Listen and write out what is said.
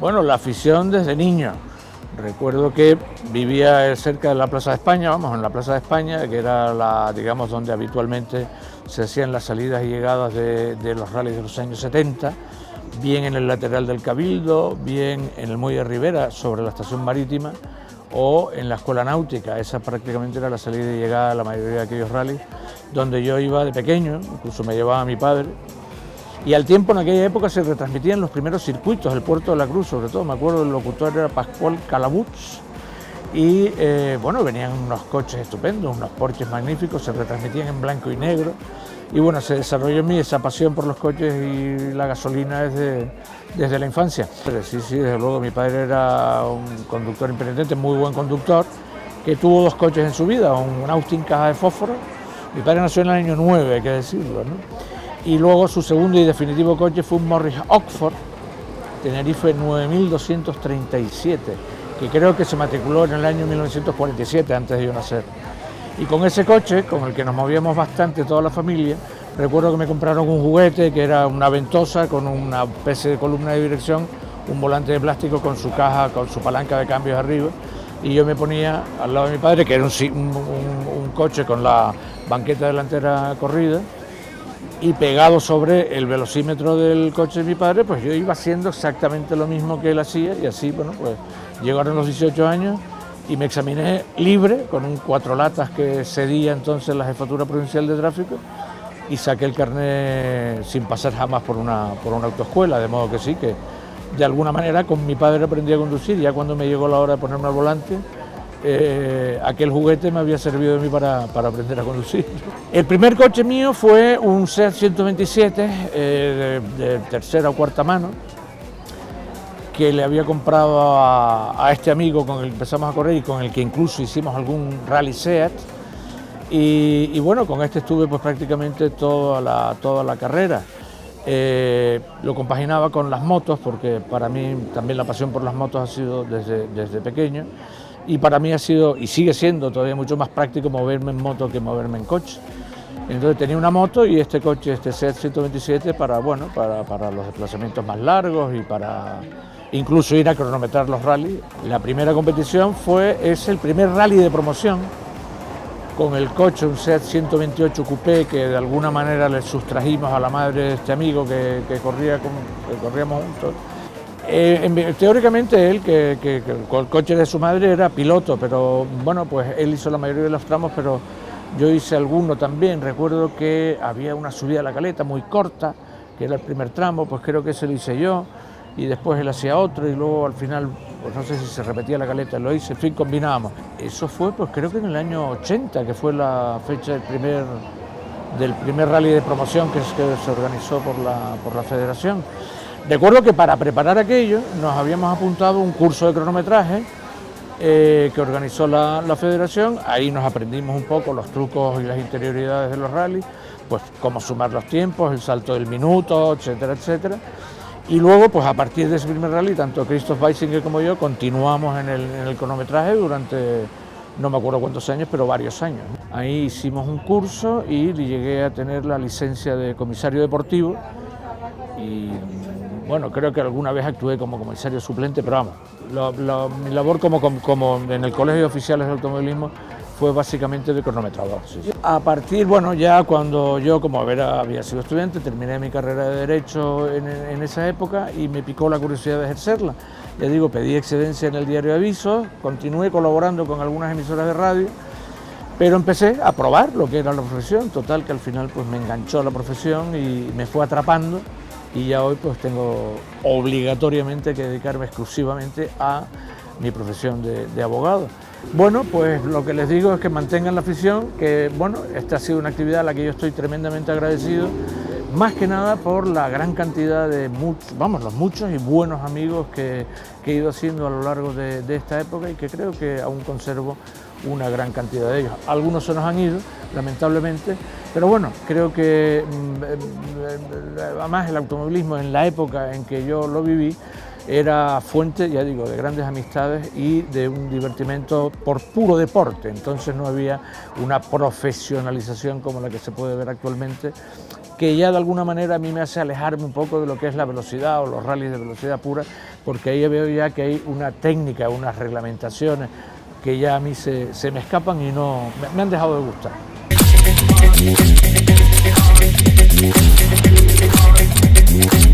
Bueno, la afición desde niño. Recuerdo que vivía cerca de la Plaza de España, vamos, en la Plaza de España, que era la, digamos, donde habitualmente se hacían las salidas y llegadas de los rallies de los años 70, bien en el lateral del Cabildo, bien en el Muelle de Ribera, sobre la estación marítima, o en la Escuela Náutica. Esa prácticamente era la salida y llegada de la mayoría de aquellos rallies, donde yo iba de pequeño, incluso me llevaba a mi padre. Y al tiempo, en aquella época, se retransmitían los primeros circuitos del Puerto de la Cruz, sobre todo, me acuerdo, el locutor era Pascual Calabuts, y bueno, venían unos coches estupendos, unos Porsches magníficos, se retransmitían en blanco y negro, y bueno, se desarrolló en mí esa pasión por los coches y la gasolina desde la infancia. Sí, desde luego, mi padre era un conductor impenitente, muy buen conductor, que tuvo dos coches en su vida, un Austin caja de fósforo. Mi padre nació en el año 9, hay que decirlo, ¿no? Y luego su segundo y definitivo coche fue un Morris Oxford Tenerife 9237, que creo que se matriculó en el año 1947, antes de yo nacer. Y con ese coche, con el que nos movíamos bastante toda la familia, recuerdo que me compraron un juguete que era una ventosa con una especie de columna de dirección, un volante de plástico con su caja, con su palanca de cambios arriba, y yo me ponía al lado de mi padre, que era un coche con la banqueta delantera corrida, y pegado sobre el velocímetro del coche de mi padre, pues yo iba haciendo exactamente lo mismo que él hacía, y así, bueno, pues llegaron los 18 años y me examiné libre con un 4 latas que cedía entonces la Jefatura Provincial de Tráfico, y saqué el carnet sin pasar jamás por una autoescuela, de modo que sí, que de alguna manera con mi padre aprendí a conducir. Ya cuando me llegó la hora de ponerme al volante, aquel juguete me había servido de mí para aprender a conducir. El primer coche mío fue un Seat 127 de tercera o cuarta mano, que le había comprado a este amigo con el que empezamos a correr y con el que incluso hicimos algún rally Seat. Y bueno, con este estuve pues prácticamente toda la carrera. Lo compaginaba con las motos, porque para mí también la pasión por las motos ha sido desde pequeño. Y para mí ha sido, y sigue siendo todavía mucho más práctico moverme en moto que moverme en coche. Entonces tenía una moto y este coche, este Seat 127, para los desplazamientos más largos y para incluso ir a cronometrar los rallies. La primera competición es el primer rally de promoción con el coche, un Seat 128 Coupé, que de alguna manera le sustrajimos a la madre de este amigo que corríamos juntos. Teóricamente él, que con el coche de su madre, era piloto, pero bueno, pues él hizo la mayoría de los tramos, pero yo hice alguno también. Recuerdo que había una subida a la caleta muy corta, que era el primer tramo, pues creo que ese lo hice yo, y después él hacía otro, y luego al final, pues no sé si se repetía la caleta, lo hice, en fin, combinábamos. Eso fue, pues creo que en el año 80, que fue la fecha del primer rally de promoción que se organizó por la federación. Recuerdo que para preparar aquello nos habíamos apuntado a un curso de cronometraje que organizó la federación. Ahí nos aprendimos un poco los trucos y las interioridades de los rallies, pues cómo sumar los tiempos, el salto del minuto, etcétera, etcétera. Y luego, pues a partir de ese primer rally, tanto Christoph Weisinger como yo continuamos en el cronometraje durante, no me acuerdo cuántos años, pero varios años. Ahí hicimos un curso y llegué a tener la licencia de comisario deportivo. Y bueno, creo que alguna vez actué como comisario suplente, pero vamos, mi labor como en el Colegio de Oficiales de Automovilismo fue básicamente de cronometrador. Sí. A partir, bueno, ya cuando yo, como había sido estudiante, terminé mi carrera de Derecho en esa época y me picó la curiosidad de ejercerla. Ya digo, pedí excedencia en el diario Avisos, continué colaborando con algunas emisoras de radio, pero empecé a probar lo que era la profesión. Total, que al final pues me enganchó la profesión y me fue atrapando. Y ya hoy pues tengo obligatoriamente que dedicarme exclusivamente a mi profesión de abogado. Bueno, pues lo que les digo es que mantengan la afición, que bueno, esta ha sido una actividad a la que yo estoy tremendamente agradecido, más que nada por la gran cantidad de los muchos y buenos amigos que he ido haciendo a lo largo de esta época, y que creo que aún conservo una gran cantidad de ellos. Algunos se nos han ido, lamentablemente, pero bueno, creo que además el automovilismo en la época en que yo lo viví era fuente, ya digo, de grandes amistades y de un divertimento por puro deporte. Entonces no había una profesionalización como la que se puede ver actualmente, que ya de alguna manera a mí me hace alejarme un poco de lo que es la velocidad o los rallies de velocidad pura, porque ahí veo ya que hay una técnica, unas reglamentaciones que ya a mí se me escapan y no me han dejado de gustar.